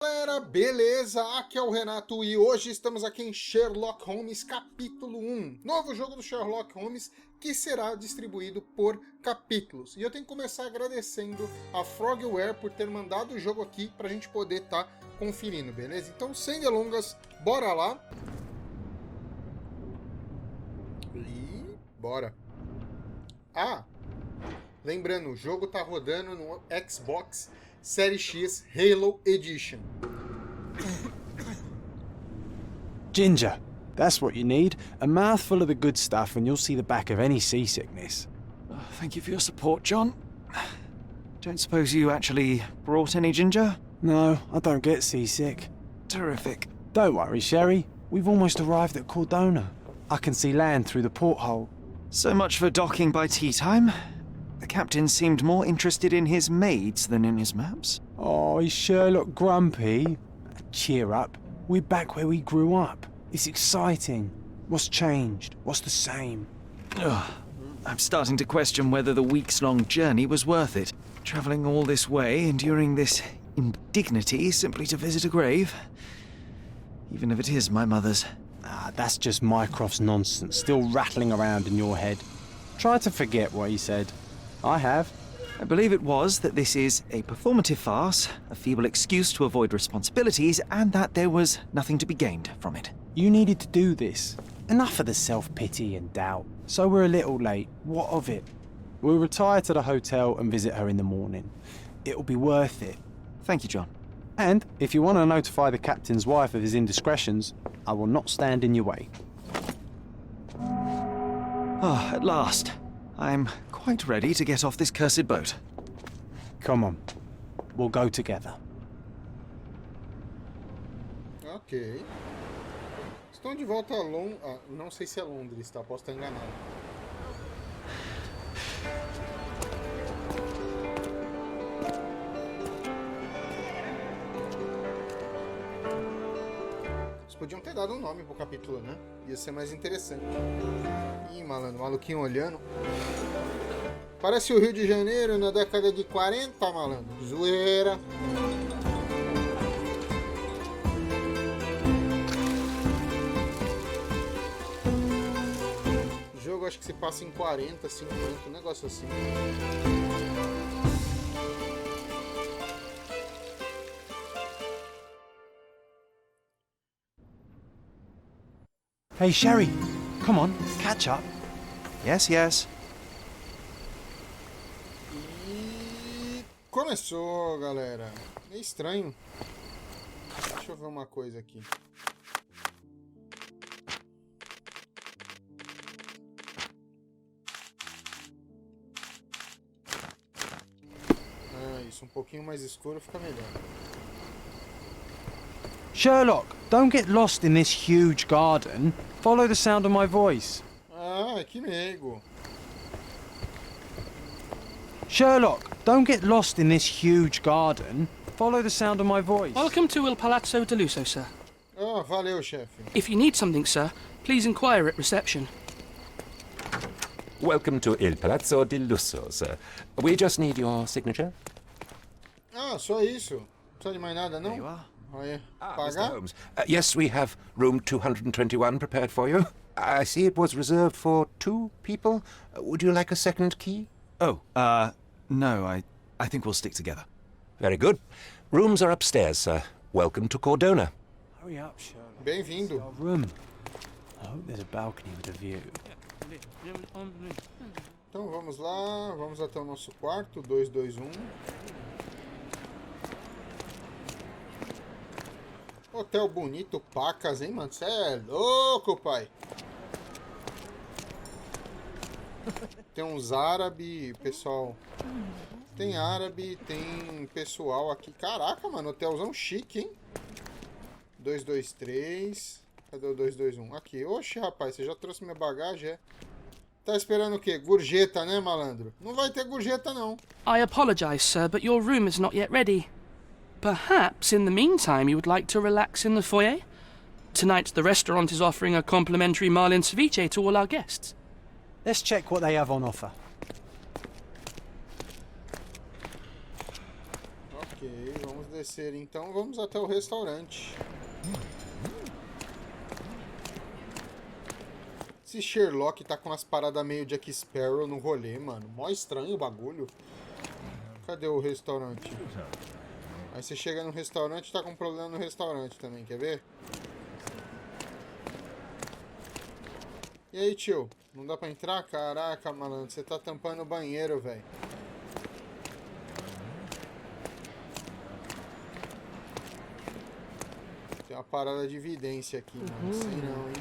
Galera, beleza? Aqui é o Renato e hoje estamos aqui em Sherlock Holmes capítulo 1. Novo jogo do Sherlock Holmes que será distribuído por capítulos. E eu tenho que começar agradecendo a Frogwares por ter mandado o jogo aqui pra gente poder estar conferindo, beleza? Então, sem delongas, bora lá. E bora. Ah, lembrando, o jogo tá rodando no Xbox Série X Halo Edition. Ginger, that's what you need. A mouthful of the good stuff and you'll see the back of any seasickness. Oh, thank you for your support, John. Don't suppose you actually brought any ginger? No, I don't get seasick. Terrific. Don't worry, Sherry. We've almost arrived at Cordona. I can see land through the porthole. So much for docking by tea time. The captain seemed more interested in his maids than in his maps. Oh, is Sherlock grumpy? Cheer up. We're back where we grew up. It's exciting. What's changed? What's the same? Ugh. I'm starting to question whether the weeks-long journey was worth it. Travelling all this way, enduring this indignity simply to visit a grave. Even if it is my mother's. Ah, that's just Mycroft's nonsense, still rattling around in your head. Try to forget what he said. I have. I believe it was that this is a performative farce, a feeble excuse to avoid responsibilities, and that there was nothing to be gained from it. You needed to do this. Enough of the self-pity and doubt. So we're a little late. What of it? We'll retire to the hotel and visit her in the morning. It'll be worth it. Thank you, John. And if you want to notify the captain's wife of his indiscretions, I will not stand in your way. Ah, at last. I'm quite ready to get off this cursed boat. Come on. We'll go together. Ok. Estão de volta a Londres. Ah, não sei se é Londres, tá? Posso estar enganado. Vocês podiam ter dado um nome pro capítulo, né? Ia ser mais interessante. Ih, malandro, maluquinho olhando. Parece o Rio de Janeiro na década de 40, malandro. Zoeira. O jogo acho que se passa em 40, 50, um negócio assim. Hey, Sherry. Come on, catch up. Yes, yes. E começou, galera. É estranho. Deixa eu ver uma coisa aqui. Ah, isso, um pouquinho mais escuro fica melhor. Sherlock, don't get lost in this huge garden. Follow the sound of my voice. Ah, que meigo. Sherlock, don't get lost in this huge garden. Follow the sound of my voice. Welcome to Il Palazzo de Lusso, sir. Ah, valeu, chefe. If you need something, sir, please inquire at reception. Welcome to Il Palazzo di Lusso, sir. We just need your signature. Ah, só isso. Não precisa de mais nada, não? There you are. Olha, Mr. pagar? Holmes. Yes, we have room 221 prepared for you. I see it was reserved for 2 people. Would you like a second key? Oh, no, I think we'll stick together. Very good. Rooms are upstairs, sir. Welcome to Cordona. Hurry up, Sherlock. Bem-vindo. Our room. I hope there's a balcony with a view. Então vamos lá, vamos até o nosso quarto, 221. Hotel bonito, pacas, hein, mano? Cê é louco, pai. Tem uns árabes, pessoal. Tem árabe, tem pessoal aqui. Caraca, mano, hotelzão chique, hein? 223. Cadê o 221? Aqui. Oxe, rapaz, você já trouxe minha bagagem, é? Tá esperando o quê? Gorjeta, né, malandro? Não vai ter gorjeta, não. I apologize, sir, but your room is not yet ready. Perhaps, in the meantime, you would like to relax in the foyer? Tonight, the restaurant is offering a complimentary marlin ceviche to all our guests. Let's check what they have on offer. Ok, vamos descer, então vamos até o restaurante. Esse Sherlock tá com umas paradas meio Jack Sparrow no rolê, mano. Mó estranho o bagulho. Cadê o restaurante? Aí você chega no restaurante e tá com problema no restaurante também, quer ver? E aí, tio? Não dá pra entrar? Caraca, malandro, você tá tampando o banheiro, velho. Tem uma parada de evidência aqui, mano. Sei não, hein?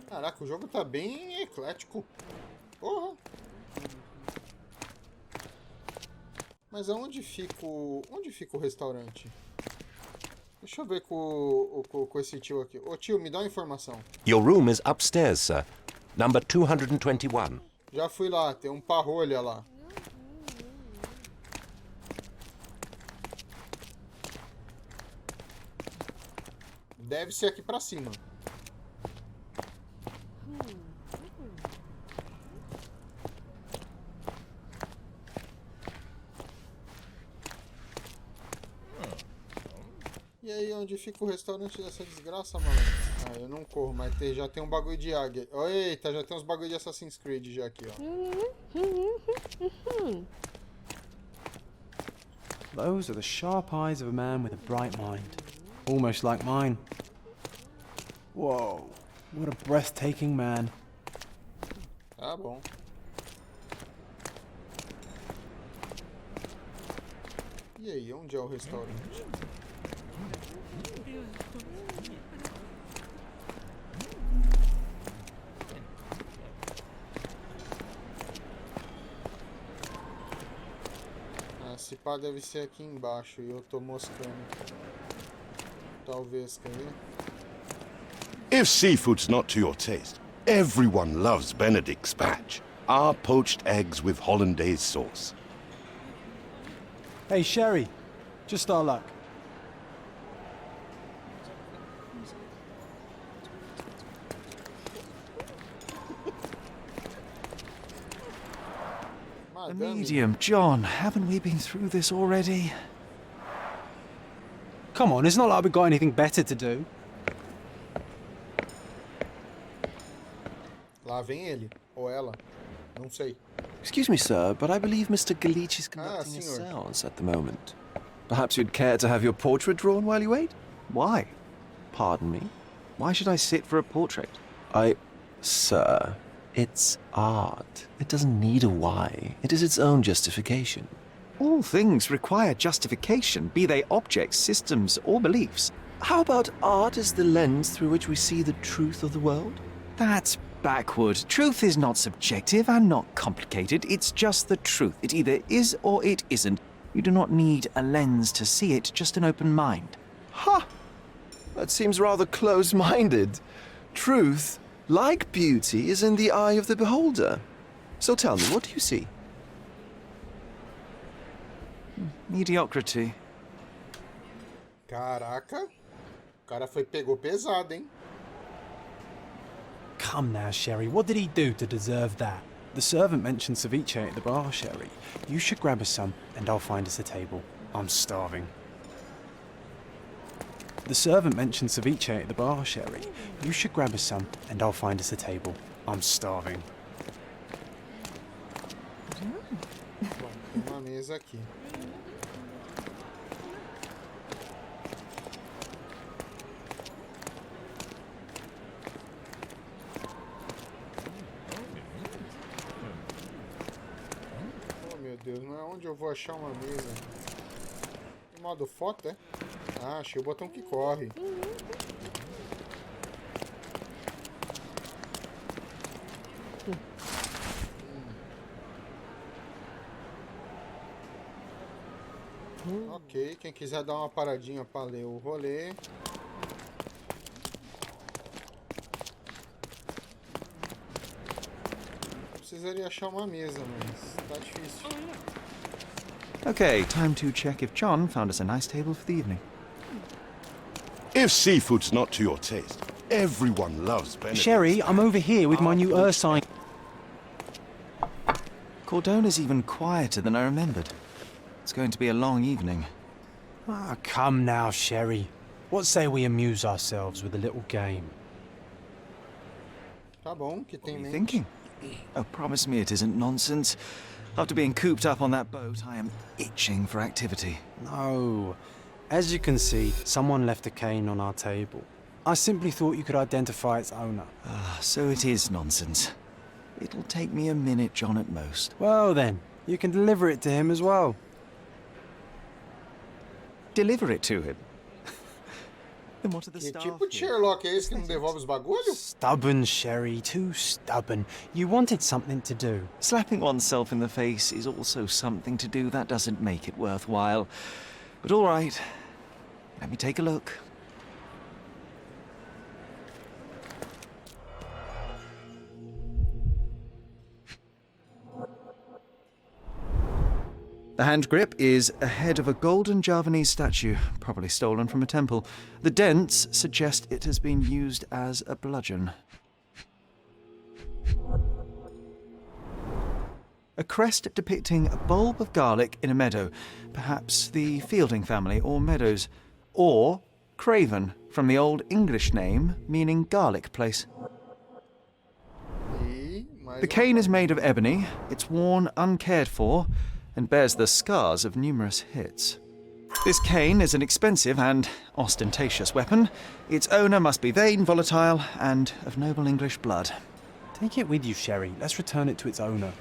Caraca, o jogo tá bem eclético. Porra! Mas aonde fica o... Onde fica o restaurante? Deixa eu ver com esse tio aqui. Ô tio, me dá uma informação. Your room is upstairs, sir. Number 221. Já fui lá, tem um parrolha lá. Deve ser aqui pra cima. E aí, onde fica o restaurante dessa desgraça, mano? Ah, eu não corro, mas já tem um bagulho de águia. Eita, já tem uns bagulho de Assassin's Creed já aqui, ó. Those are the sharp eyes of a man with a bright mind. Almost like mine. Whoa, what a breathtaking man. Tá bom. E aí, onde é o restaurante? Esse pá deve ser aqui embaixo e eu tô moscando. Talvez, quer ver? If seafood's not to your taste, everyone loves Benedict's batch. Our poached eggs with hollandaise sauce. Hey, Sherry, just our luck. The medium, John, haven't we been through this already? Come on, it's not like we've got anything better to do. Lá vem ele, ou ela, não sei. Excuse me, sir, but I believe Mr. Galich is conducting a senor. séance at the moment. Perhaps you'd care to have your portrait drawn while you wait? Why? Pardon me? Why should I sit for a portrait? Sir, it's art. It doesn't need a why. It is its own justification. All things require justification, be they objects, systems, or beliefs. How about art as the lens through which we see the truth of the world? That's backward. Truth is not subjective and not complicated. It's just the truth. It either is or it isn't. You do not need a lens to see it, just an open mind. Ha! That seems rather close-minded. Truth, like beauty, is in the eye of the beholder. So tell me, what do you see? Mediocrity. Caraca, o cara pegou pesado, hein? Come now, Sherry, what did he do to deserve that? The servant mentioned ceviche at the bar, Sherry. You should grab us some, and I'll find us a table. I'm starving. The servant mentioned ceviche at the bar, Sherry. You should grab us some, and I'll find us a table. I'm starving. Bom, tem uma mesa aqui. Meu Deus, não é onde eu vou achar uma mesa. No modo foto, é? Ah, achei o botão que corre. Ok, quem quiser dar uma paradinha para ler o rolê. Precisaria achar uma mesa, mas tá difícil. Okay, time to check if John found us a nice table for the evening. If seafood's not to your taste, everyone loves Benedict. Sherry, I'm over here with my new Ursine. Cordona's even quieter than I remembered. It's going to be a long evening. Ah, come now, Sherry. What say we amuse ourselves with a little game? Tá bom, que What tem are em you mente? thinking? Oh, promise me it isn't nonsense. After being cooped up on that boat, I am itching for activity. No. As you can see, someone left a cane on our table. I simply thought you could identify its owner. Ah, so it is nonsense. It'll take me a minute, John, at most. Well then, you can deliver it to him as well. Deliver it to him. Then what are the Que staff tipo de here? Sherlock é esse que não devolve os bagulhos? Stubborn, Sherry, too stubborn. You wanted something to do. Slapping oneself in the face is also something to do. That doesn't make it worthwhile. But all right, let me take a look. The hand grip is a head of a golden Javanese statue, probably stolen from a temple. The dents suggest it has been used as a bludgeon. A crest depicting a bulb of garlic in a meadow, perhaps the Fielding family or Meadows, or Craven, from the Old English name meaning garlic place. E mais The cane is made of ebony, it's worn uncared for, and bears the scars of numerous hits. This cane is an expensive and ostentatious weapon. Its owner must be vain, volatile, and of noble English blood. Take it with you, Sherry. Let's return it to its owner.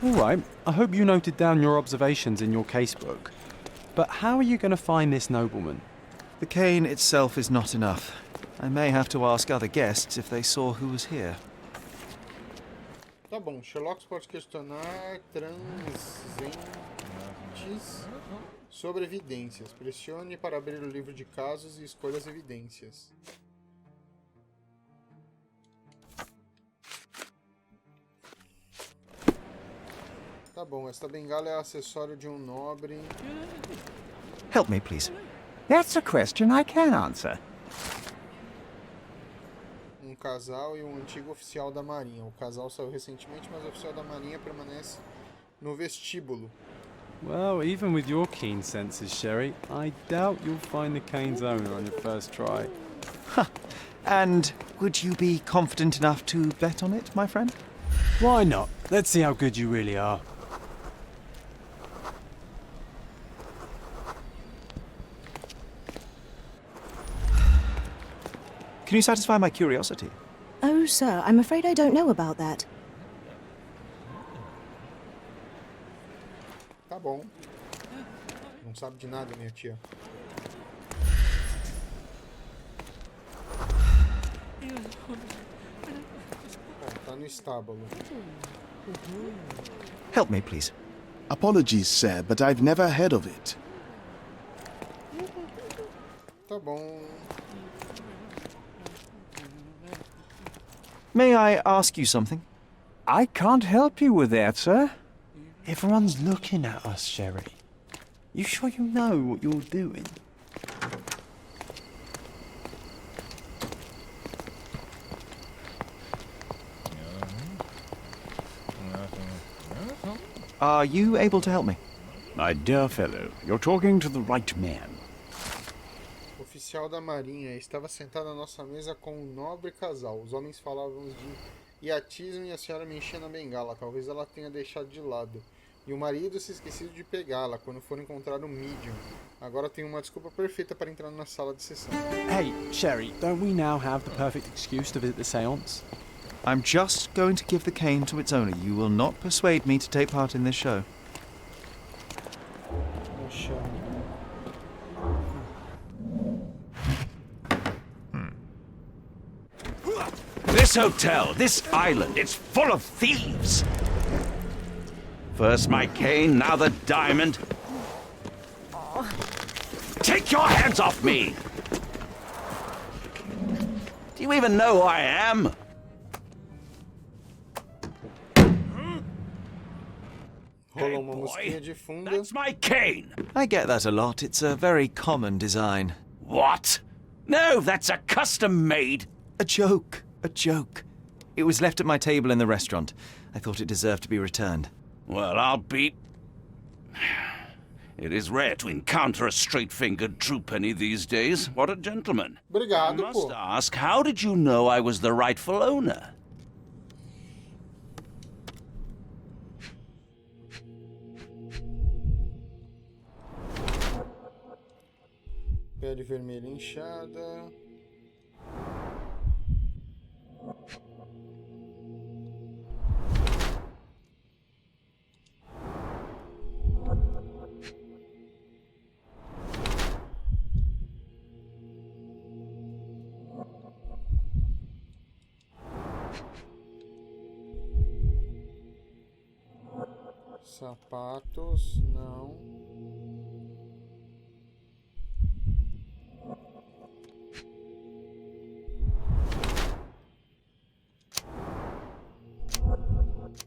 All right, I hope you noted down your observations in your casebook. But how are you going to find this nobleman? The cane itself is not enough. I may have to ask other guests if they saw who was here. Tá bom, Sherlock pode questionar transeuntes sobre evidências. Pressione para abrir o livro de casos e escolha as evidências. Tá bom, esta bengala é acessório de um nobre. Help me, please. That's a question I can answer. Casal e um antigo oficial da Marinha. O casal saiu recentemente, mas o oficial da Marinha permanece no vestíbulo. Well, even with your keen senses, Sherry, I doubt you'll find the cane's owner on your first try. And would you be confident enough to bet on it, my friend? Why not? Let's see how good you really are. Can you satisfy my curiosity? Oh, sir, I'm afraid I don't know about that. Tá bom. Não sabe de nada, minha tia. Bom, tá no estábulo. Help me, please. Apologies, sir, but I've never heard of it. Tá bom. May I ask you something? I can't help you with that, sir. Everyone's looking at us, Sherry. You sure you know what you're doing? Are you able to help me? My dear fellow, you're talking to the right man. O oficial da Marinha estava sentado à nossa mesa com um nobre casal. Os homens falavam de iatismo e a senhora me enchia na bengala. Talvez ela tenha deixado de lado. E o marido se esquecido de pegá-la quando for encontrar o medium. Agora tem uma desculpa perfeita para entrar na sala de sessão. Hey, Sherry, don't we now have the perfect excuse to visit the seance? I'm just going to give the cane to its owner. You will not persuade me to take part in this show. Poxa. This hotel, this island, it's full of thieves. First my cane, now the diamond. Take your hands off me! Do you even know who I am? Rola uma musiquinha de fundo. That's my cane! I get that a lot. It's a very common design. What? No, that's a custom-made. A joke. A joke. It was left at my table in the restaurant. I thought it deserved to be returned. Well, I'll be... It is rare to encounter a straight-fingered true penny these days. What a gentleman. I Obrigado, must pô. ask, how did you know I was the rightful owner? Pele vermelha inchada. Sapatos, não.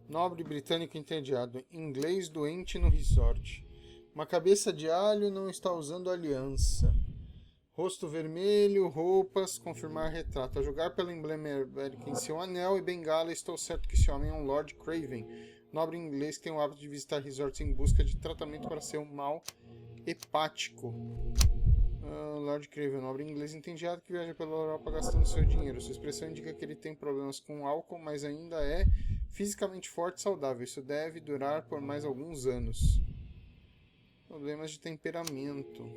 Nobre britânico entediado. Inglês doente no resort. Uma cabeça de alho não está usando aliança. Rosto vermelho, roupas, confirmar retrato. A jogar pelo emblema ibérico em seu anel e bengala, estou certo que esse homem é um Lord Craven. Nobre inglês que tem o hábito de visitar resorts em busca de tratamento para seu mal hepático. Lord Craven, nobre inglês entediado que viaja pela Europa gastando seu dinheiro. Sua expressão indica que ele tem problemas com álcool, mas ainda é fisicamente forte e saudável. Isso deve durar por mais alguns anos. Problemas de temperamento.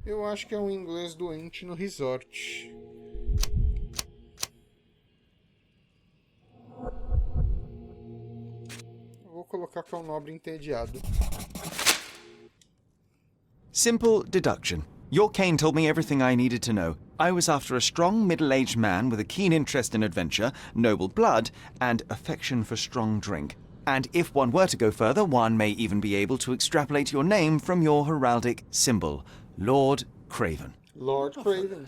Eu acho que é um inglês doente no resort. Eu vou colocar que é um nobre entediado. Simple deduction. Your cane told me everything I needed to know. I was after a strong, middle-aged man with a keen interest in adventure, noble blood, and affection for strong drink. And if one were to go further, one may even be able to extrapolate your name from your heraldic symbol, Lord Craven. Lord Craven.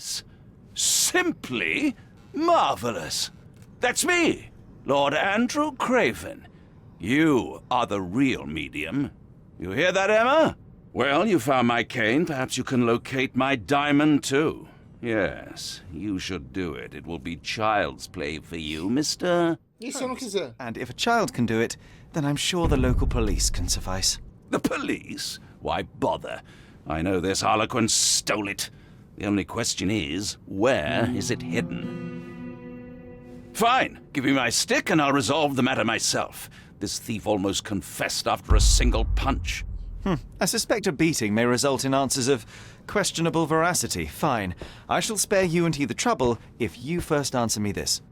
Simply marvelous. That's me, Lord Andrew Craven. You are the real medium. You hear that, Emma? Well, you found my cane. Perhaps you can locate my diamond, too. Yes, you should do it. It will be child's play for you, mister. E se eu não quiser? And if a child can do it, then I'm sure the local police can suffice. The police? Why bother? I know this harlequin stole it. The only question is, where is it hidden? Fine. Give me my stick and I'll resolve the matter myself. This thief almost confessed after a single punch. I suspect a beating may result in answers of questionable veracity. Fine. I shall spare you and he the trouble if you first answer me this.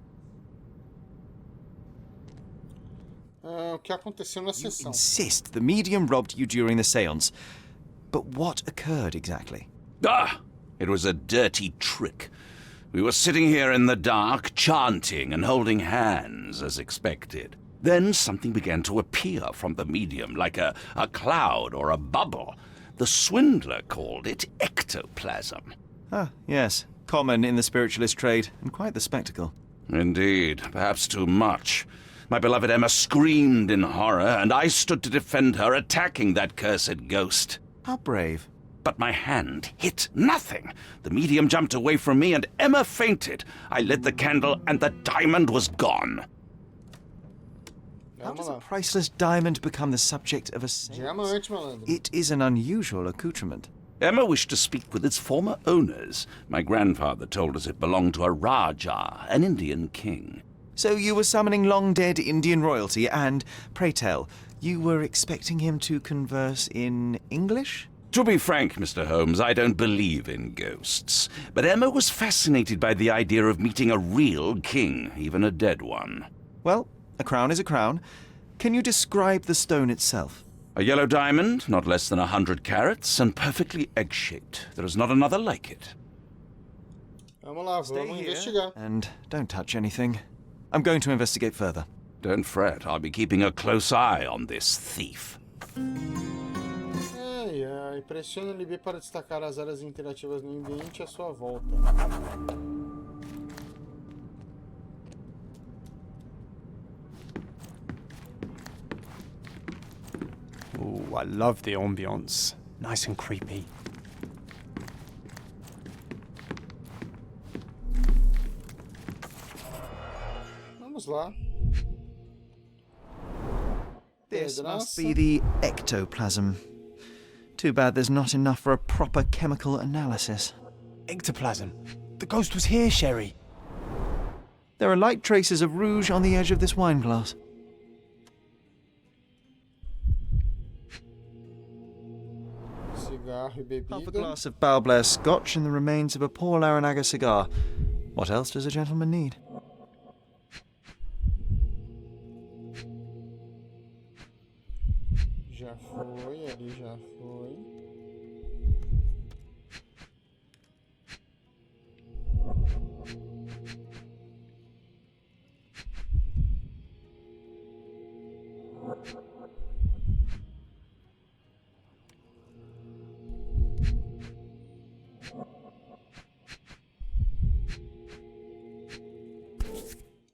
O que aconteceu na sessão? Insist the medium robbed you during the séance. But what occurred exactly? It was a dirty trick. We were sitting here in the dark, chanting and holding hands, as expected. Then something began to appear from the medium, like a cloud or a bubble. The swindler called it ectoplasm. Ah, yes. Common in the spiritualist trade, and quite the spectacle. Indeed, perhaps too much. My beloved Emma screamed in horror, and I stood to defend her, attacking that cursed ghost. How brave. But my hand hit nothing. The medium jumped away from me, and Emma fainted. I lit the candle, and the diamond was gone. How does a priceless diamond become the subject of a séance? Diamante, malandro. It is an unusual accoutrement. Emma wished to speak with its former owners. My grandfather told us it belonged to a Raja, an Indian king. So you were summoning long-dead Indian royalty, and, pray tell, you were expecting him to converse in English? To be frank, Mr. Holmes, I don't believe in ghosts. But Emma was fascinated by the idea of meeting a real king, even a dead one. Well, a crown is a crown. Can you describe the stone itself? A yellow diamond, not less than 100 carats, and perfectly egg-shaped. There is not another like it. Vamos lá, vamos investigar. And don't touch anything. I'm going to investigate further. Don't fret, I'll be keeping a close eye on this thief. Ai, ai. Pressione LB para destacar as áreas interativas no ambiente à sua volta. Oh, I love the ambience. Nice and creepy. Vamos lá. This must be the ectoplasm. Too bad there's not enough for a proper chemical analysis. Ectoplasm. The ghost was here, Sherry. There are light traces of rouge on the edge of this wine glass. Cigarro e bebida. Half a glass of Balblair Scotch and the remains of a poor Laranaga cigar. What else does a gentleman need? Já foi, ali já foi.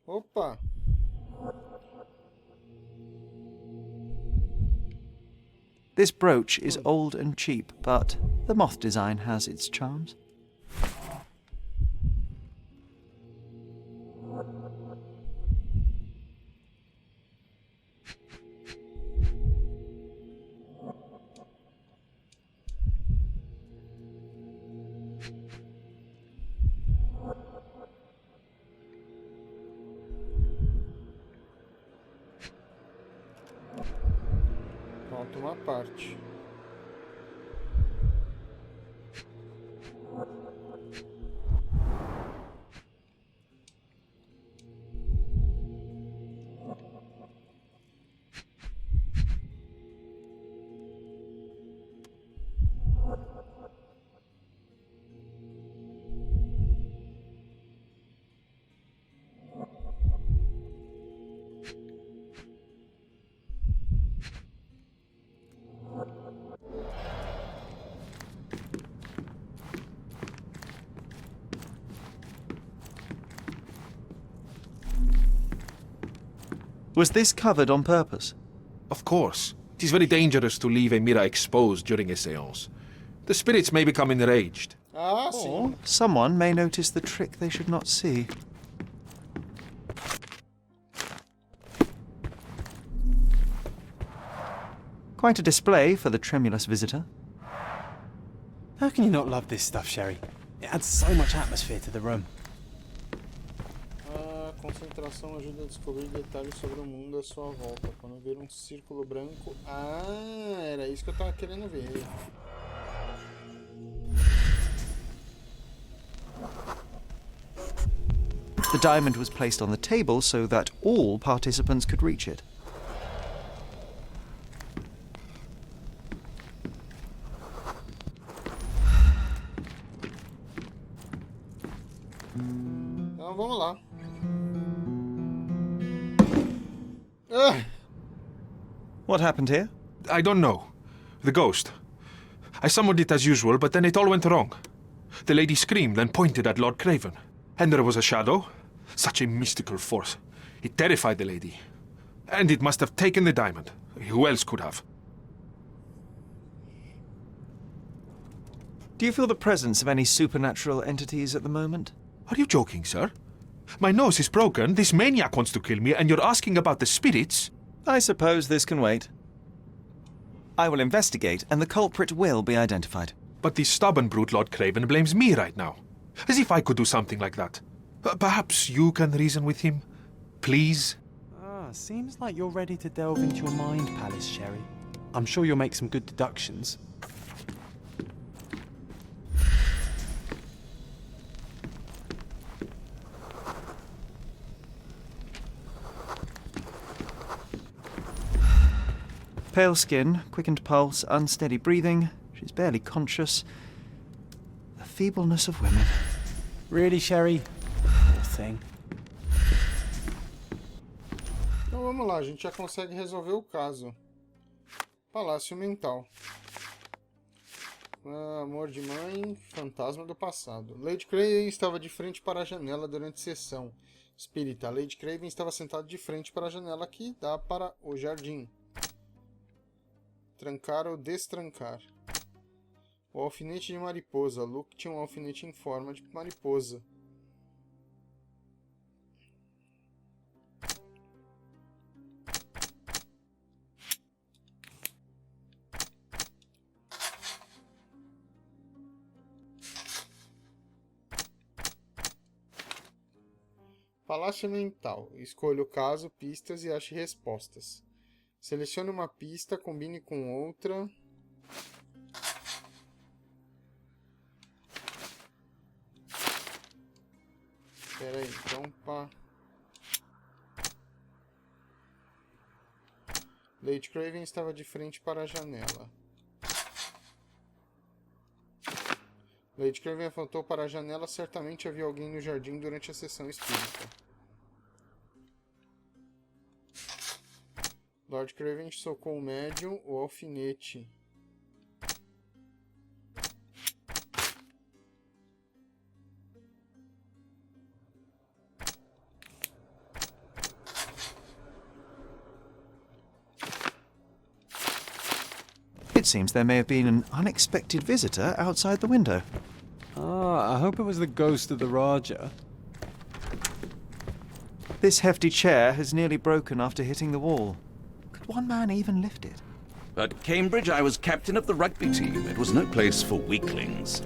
Opa! This brooch is old and cheap, but the moth design has its charms. Falta uma parte. Was this covered on purpose? Of course. It is very dangerous to leave a mirror exposed during a séance. The spirits may become enraged. Ah, sim. Someone may notice the trick they should not see. Quite a display for the tremulous visitor. How can you not love this stuff, Sherry? It adds so much atmosphere to the room. Concentração ajuda a descobrir detalhes sobre o mundo à sua volta. Quando ver um círculo branco... Ah, era isso que eu tava querendo ver. The diamond was placed on the table so that all participants could reach it. Então vamos lá. What happened here? I don't know. The ghost. I summoned it as usual, but then it all went wrong. The lady screamed and pointed at Lord Craven. And there was a shadow. Such a mystical force. It terrified the lady. And it must have taken the diamond. Who else could have? Do you feel the presence of any supernatural entities at the moment? Are you joking, sir? My nose is broken, this maniac wants to kill me, and you're asking about the spirits? I suppose this can wait. I will investigate, and the culprit will be identified. But this stubborn brute Lord Craven blames me right now. As if I could do something like that. Perhaps you can reason with him? Please? Seems like you're ready to delve into your mind palace, Sherry. I'm sure you'll make some good deductions. Pale skin, quickened pulse, unsteady breathing. She's barely conscious. The feebleness of women. Really, Sherry? Poor thing. Então vamos lá, a gente já consegue resolver o caso. Palácio mental. Amor de mãe, fantasma do passado. Lady Craven estava de frente para a janela durante a sessão. Espírita, Lady Craven estava sentada de frente para a janela que dá para o jardim. Trancar ou destrancar. O alfinete de mariposa. Luke tinha um alfinete em forma de mariposa. Palácio mental. Escolha o caso, pistas e ache respostas. Selecione uma pista, combine com outra. Espera aí, então pá. Lady Craven estava de frente para a janela. Lady Craven apontou para a janela. Certamente havia alguém no jardim durante a sessão espírita. Lord Craven socou o médium, o alfinete. It seems there may have been an unexpected visitor outside the window. Ah, I hope it was the ghost of the Raja. This hefty chair has nearly broken after hitting the wall. Could one man even lift it? At Cambridge, I was captain of the rugby team. It was no place for weaklings.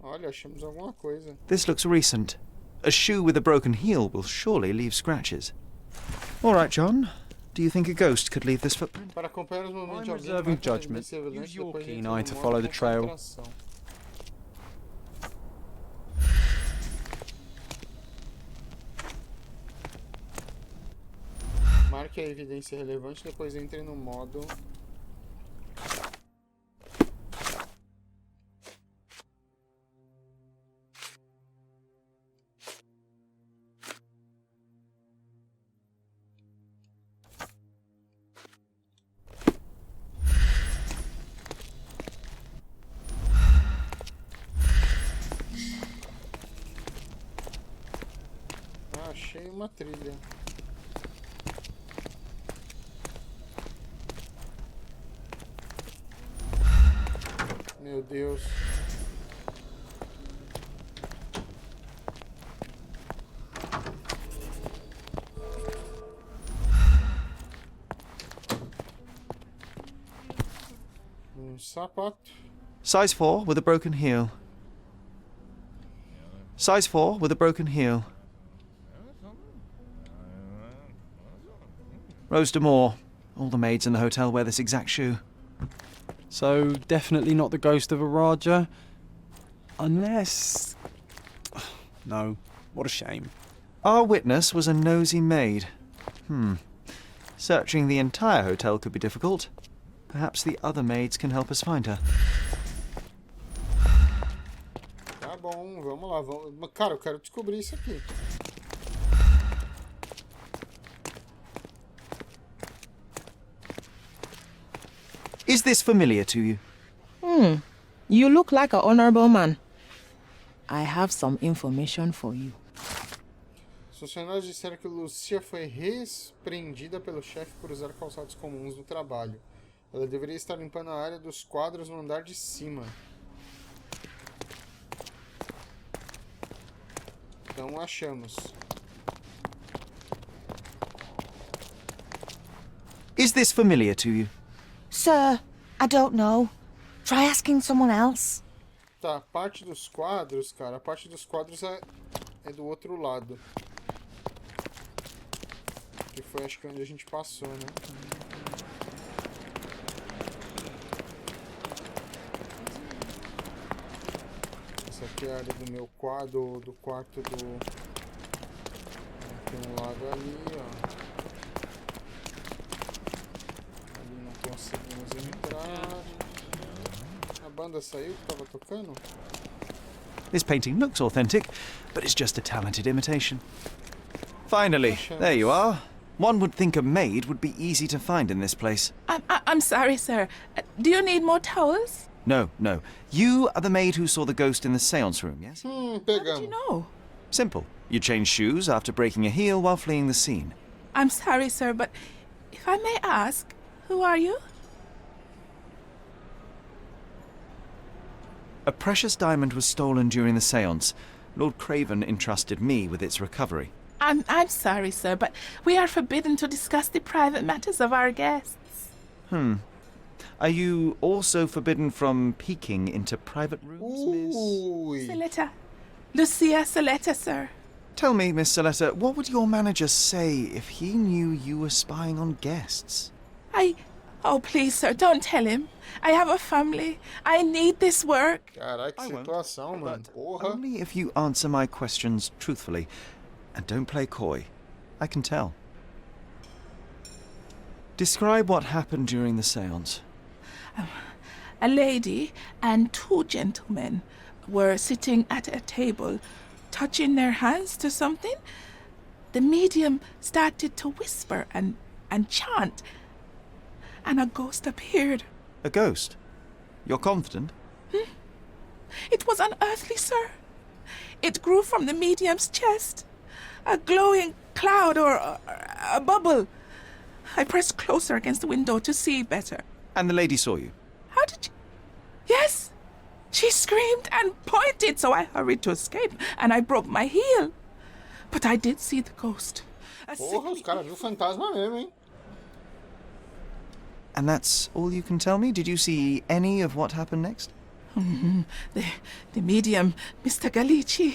Olha, achamos alguma coisa. This looks recent. A shoe with a broken heel will surely leave scratches. All right, John. Do you think a ghost could leave this footprint? Para acompanhar os movimentos de I'm alguém, reserving marque judgment. a evidência Use your depois keen entre eye no to modo follow the trail. concentração. Marque a evidência relevante, depois entre no modo... Achei uma trilha. Meu Deus. Sapato. Size 4 with a broken heel. Size 4 with a broken heel. Rose D'Amour. All the maids in the hotel wear this exact shoe. So, definitely not the ghost of a Raja. Unless... No, what a shame. Our witness was a nosy maid. Searching the entire hotel could be difficult. Perhaps the other maids can help us find her. Tá bom, vamos lá. Vamos... Cara, eu quero descobrir isso aqui. Is this familiar to you? You look like an honorable man. I have some information for you. Os funcionários disseram que Lucia foi repreendida pelo chefe por usar calçados comuns no trabalho. Ela deveria estar limpando a área dos quadros no andar de cima. Então achamos. Is this familiar to you? Sir, I don't know. Try asking someone else. Tá, a parte dos quadros, cara, a parte dos quadros é do outro lado. Que foi, acho que, onde a gente passou, né? Essa aqui é a área do meu quadro, do quarto do... Tem um lado ali, ó. Ali não conseguimos entrar. A banda saiu que tava tocando? This painting looks authentic, but it's just a talented imitation. Finally, there you are. One would think a maid would be easy to find in this place. I'm sorry, sir. Do you need more towels? No, no. You are the maid who saw the ghost in the seance room, yes? How did you know? Simple. You changed shoes after breaking a heel while fleeing the scene. I'm sorry, sir, but if I may ask, who are you? A precious diamond was stolen during the seance. Lord Craven entrusted me with its recovery. I'm sorry, sir, but we are forbidden to discuss the private matters of our guests. Are you also forbidden from peeking into private rooms, Miss? Saletta. Lucia Saletta, sir. Tell me, Miss Saletta, what would your manager say if he knew you were spying on guests? Oh, please, sir, don't tell him. I have a family. I need this work. Caraca, que situação, mano. Porra. Only if you answer my questions truthfully. And don't play coy. I can tell. Describe what happened during the séance. A lady and 2 gentlemen were sitting at a table, touching their hands to something. The medium started to whisper and chant, and a ghost appeared. A ghost? You're confident? It was unearthly, sir. It grew from the medium's chest. A glowing cloud or a bubble. I pressed closer against the window to see better. And the lady saw you? How did you... Yes! She screamed and pointed, so I hurried to escape, and I broke my heel. But I did see the ghost. Porra, os caras viu fantasma mesmo, hein? And that's all you can tell me? Did you see any of what happened next? The medium, Mr. Galici,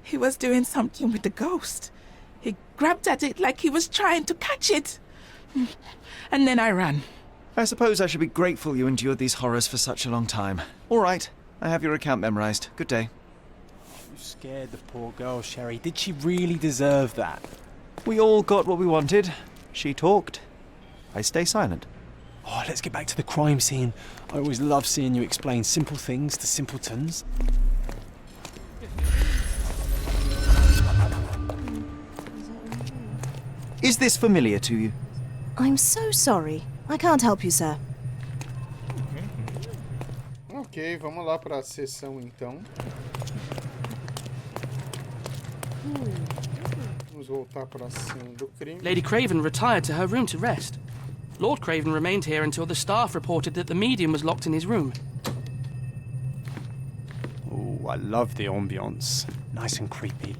he was doing something with the ghost. He grabbed at it like he was trying to catch it. And then I ran. I suppose I should be grateful you endured these horrors for such a long time. All right, I have your account memorized. Good day. You scared the poor girl, Sherry. Did she really deserve that? We all got what we wanted. She talked. I stay silent. Oh, let's get back to the crime scene. I always love seeing you explain simple things to simpletons. Is this familiar to you? I'm so sorry. I can't help you, sir. Ok, vamos lá para a sessão então. Vamos voltar para a cena do crime. Lady Craven retired to her room to rest. Lord Craven remained here until the staff reported that the medium was locked in his room. Oh, I love the ambience. Nice and creepy.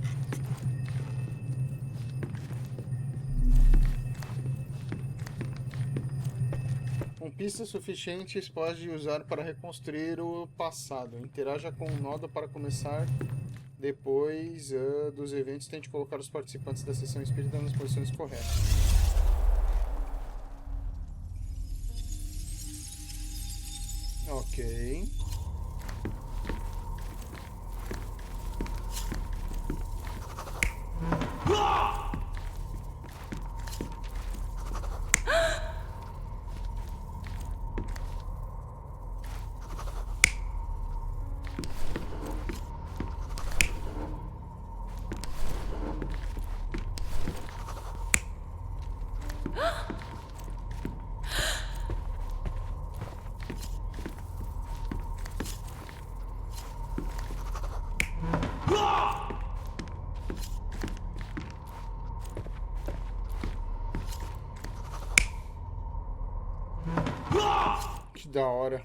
Com pistas suficientes, pode usar para reconstruir o passado. Interaja com o nodo para começar. Depois dos eventos, tente colocar os participantes da sessão espírita nas posições corretas. Ok. Que da hora.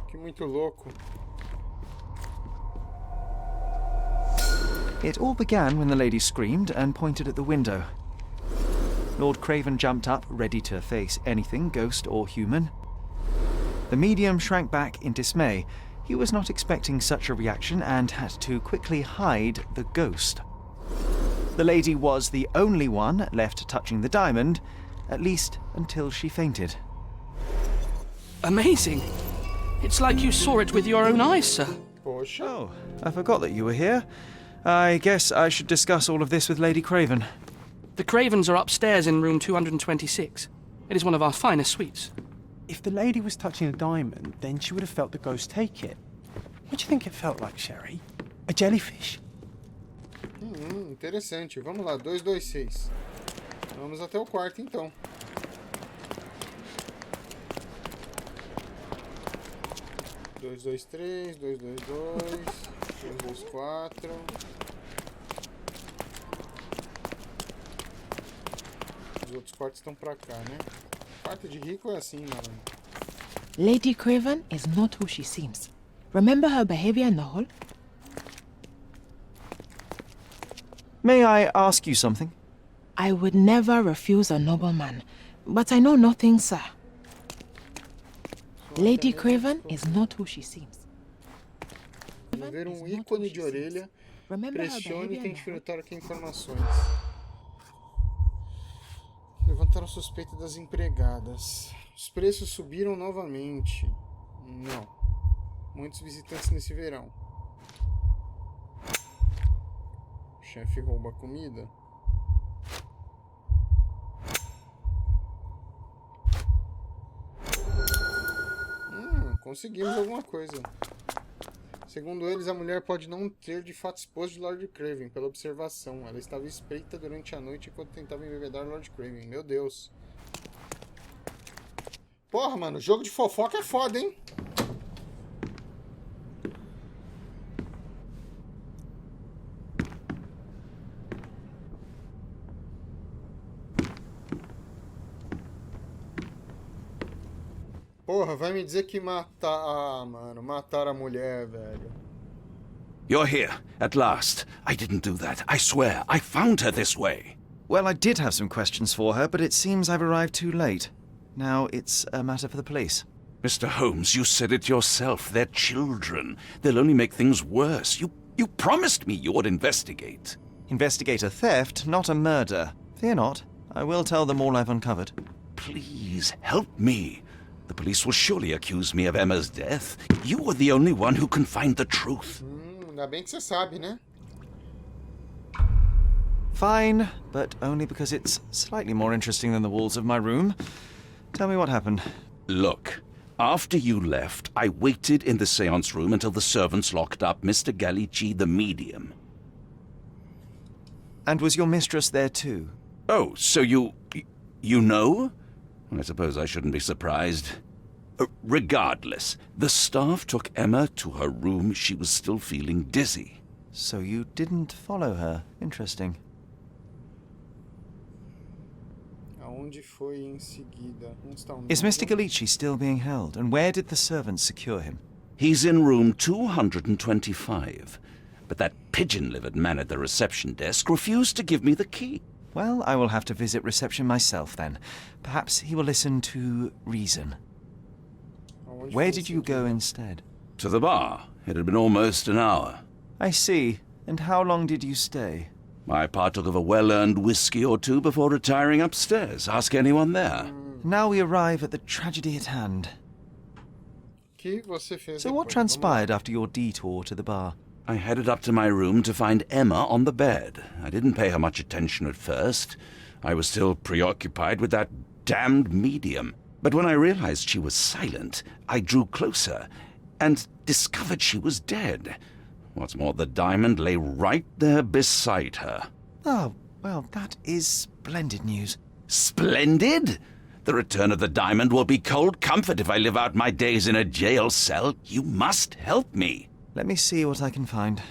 Que muito louco. It all began when the lady screamed and pointed at the window. Lord Craven jumped up, ready to face anything, ghost or human. The medium shrank back in dismay. He was not expecting such a reaction and had to quickly hide the ghost. The lady was the only one left touching the diamond, at least until she fainted. Amazing. It's like you saw it with your own eyes, sir. Oh, I forgot that you were here. I guess I should discuss all of this with Lady Craven. The Cravens are upstairs in room 226. It is one of our finest suites. If the lady was touching a diamond, then she would have felt the ghost take it. What do you think it felt like, Sherry? A jellyfish? Interessante. Vamos lá, 226. Vamos até o quarto, então. Dois, dois, três, 222, 224. Os outros quartos estão pra cá, né? Quarto de rico é assim, mano. Lady Craven is not who she seems. Remember her behavior in the hall? May I ask you something? I would never refuse a nobleman, but I know nothing, sir. Lady Craven is not who she seems. Ver ícone de orelha. Pressione e tente filtrar aqui informações. Levantaram suspeita das empregadas. Os preços subiram novamente. Não. Muitos visitantes nesse verão. O chefe rouba comida. Conseguimos alguma coisa. Segundo eles, a mulher pode não ter de fato esposo de Lord Craven, pela observação. Ela estava espreita durante a noite enquanto tentava embebedar Lord Craven. Meu Deus. Porra, mano, jogo de fofoca é foda, hein? Porra, vai me dizer que matar... Ah, mano, mataram a mulher, velho. You're here, at last. I didn't do that. I swear, I found her this way. Well, I did have some questions for her, but it seems I've arrived too late. Now it's a matter for the police. Mr. Holmes, you said it yourself. They're children. They'll only make things worse. You promised me you would investigate. Investigate a theft, not a murder. Fear not. I will tell them all I've uncovered. Please, help me. The police will surely accuse me of Emma's death. You are the only one who can find the truth. Ainda bem que você sabe, né? Fine, but only because it's slightly more interesting than the walls of my room. Tell me what happened. Look, after you left, I waited in the seance room until the servants locked up Mr. Gallici, the medium. And was your mistress there too? Oh, so you know? I suppose I shouldn't be surprised. Regardless, the staff took Emma to her room. She was still feeling dizzy. So you didn't follow her. Interesting. Aonde foi em seguida? Is Mr. Gallici still being held? And where did the servants secure him? He's in room 225. But that pigeon-livered man at the reception desk refused to give me the key. Well, I will have to visit reception myself then. Perhaps he will listen to reason. Where did you go instead? To the bar. It had been almost an hour. I see. And how long did you stay? I partook of a well-earned whiskey or two before retiring upstairs. Ask anyone there. Now we arrive at the tragedy at hand. So what transpired after your detour to the bar? I headed up to my room to find Emma on the bed. I didn't pay her much attention at first. I was still preoccupied with that damned medium. But when I realized she was silent, I drew closer and discovered she was dead. What's more, the diamond lay right there beside her. Oh, well, that is splendid news. Splendid? The return of the diamond will be cold comfort if I live out my days in a jail cell. You must help me. Let me see what I can find.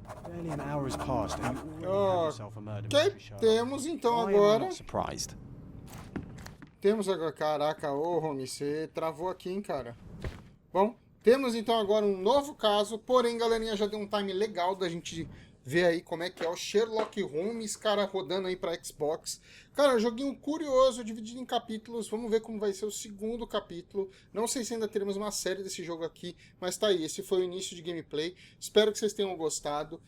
Barely an hour has passed and you already have yourself a murder mystery, Sherlock. Temos então agora... I'm not surprised. Temos agora... Caraca, ô Rony, você travou aqui, hein, cara. Bom, temos então agora um novo caso, porém, galerinha, já deu um time legal da gente ver aí como é que é o Sherlock Holmes, cara, rodando aí pra Xbox. Cara, joguinho curioso, dividido em capítulos. Vamos ver como vai ser o segundo capítulo. Não sei se ainda teremos uma série desse jogo aqui, mas tá aí. Esse foi o início de gameplay. Espero que vocês tenham gostado.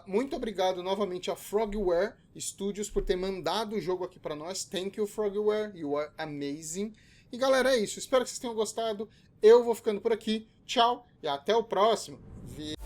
Muito obrigado novamente a Frogware Studios por ter mandado o jogo aqui pra nós. Thank you, Frogware. You are amazing. E galera, é isso. Espero que vocês tenham gostado. Eu vou ficando por aqui. Tchau e até o próximo vídeo.